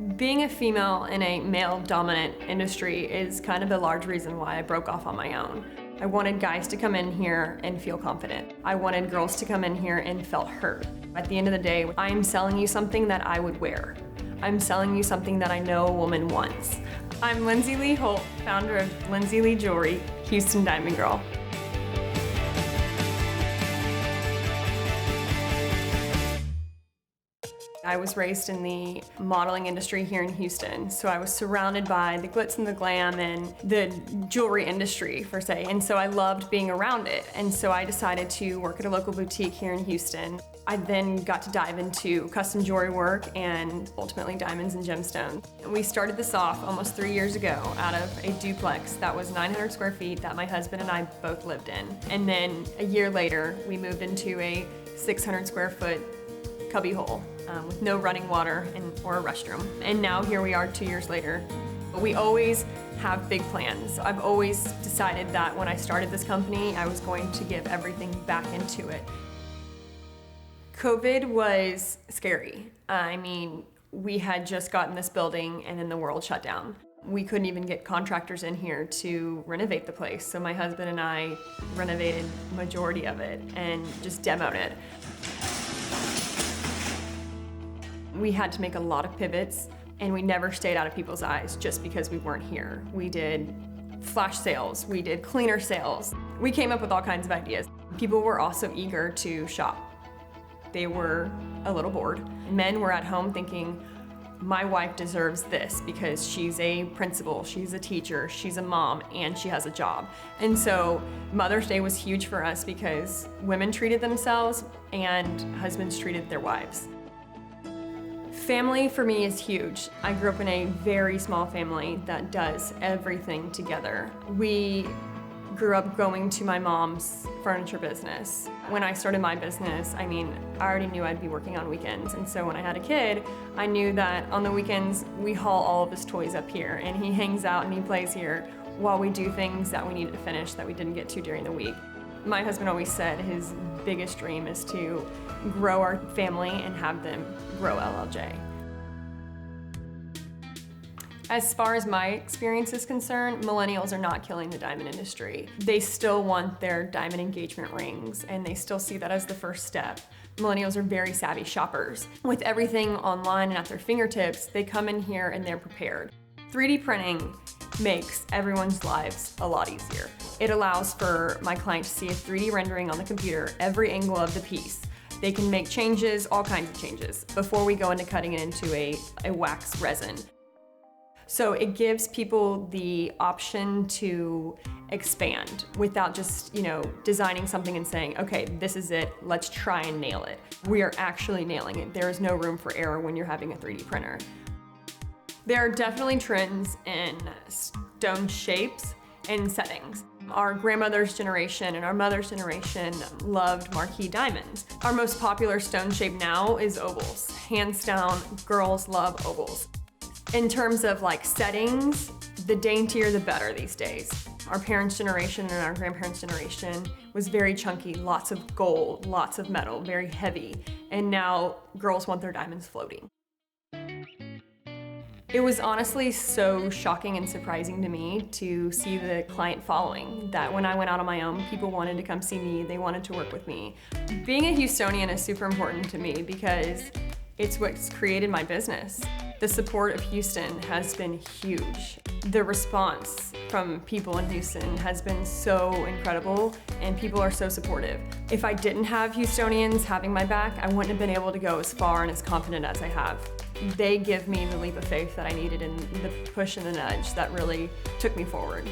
Being a female in a male-dominant industry is kind of a large reason why I broke off on my own. I wanted guys to come in here and feel confident. I wanted girls to come in here and felt heard. At the end of the day, I'm selling you something that I would wear. I'm selling you something that I know a woman wants. I'm Lindsey Leigh Holt, founder of Lindsey Leigh Jewelry, Houston Diamond Girl. I was raised in the modeling industry here in Houston, so I was surrounded by the glitz and the glam and the jewelry industry, per se, and so I loved being around it. And so I decided to work at a local boutique here in Houston. I then got to dive into custom jewelry work and ultimately diamonds and gemstones. We started this off almost 3 years ago out of a duplex that was 900 square feet that my husband and I both lived in. And then a year later, we moved into a 600 square foot cubbyhole with no running water or a restroom. And now here we are 2 years later. We always have big plans. I've always decided that when I started this company, I was going to give everything back into it. COVID was scary. I mean, we had just gotten this building and then the world shut down. We couldn't even get contractors in here to renovate the place. So my husband and I renovated the majority of it and just demoed it. We had to make a lot of pivots, and we never stayed out of people's eyes just because we weren't here. We did flash sales, we did cleaner sales. We came up with all kinds of ideas. People were also eager to shop. They were a little bored. Men were at home thinking, my wife deserves this because she's a principal, she's a teacher, she's a mom, and she has a job. And so Mother's Day was huge for us because women treated themselves and husbands treated their wives. Family for me is huge. I grew up in a very small family that does everything together. We grew up going to my mom's furniture business. When I started my business, I already knew I'd be working on weekends. And so when I had a kid, I knew that on the weekends, we haul all of his toys up here and he hangs out and he plays here while we do things that we needed to finish that we didn't get to during the week. My husband always said his biggest dream is to grow our family and have them grow LLJ. As far as my experience is concerned, millennials are not killing the diamond industry. They still want their diamond engagement rings, and they still see that as the first step. Millennials are very savvy shoppers. With everything online and at their fingertips, they come in here and they're prepared. 3D printing makes everyone's lives a lot easier. It allows for my client to see a 3D rendering on the computer, every angle of the piece. They can make changes, all kinds of changes, before we go into cutting it into a wax resin. So it gives people the option to expand without just, designing something and saying, okay, this is it, let's try and nail it. We are actually nailing it. There is no room for error when you're having a 3D printer. There are definitely trends in stone shapes and settings. Our grandmother's generation and our mother's generation loved marquee diamonds. Our most popular stone shape now is ovals. Hands down, girls love ovals. In terms of settings, the daintier the better these days. Our parents' generation and our grandparents' generation was very chunky, lots of gold, lots of metal, very heavy. And now girls want their diamonds floating. It was honestly so shocking and surprising to me to see the client following, that when I went out on my own, people wanted to come see me, they wanted to work with me. Being a Houstonian is super important to me because it's what's created my business. The support of Houston has been huge. The response from people in Houston has been so incredible, and people are so supportive. If I didn't have Houstonians having my back, I wouldn't have been able to go as far and as confident as I have. They give me the leap of faith that I needed and the push and the nudge that really took me forward.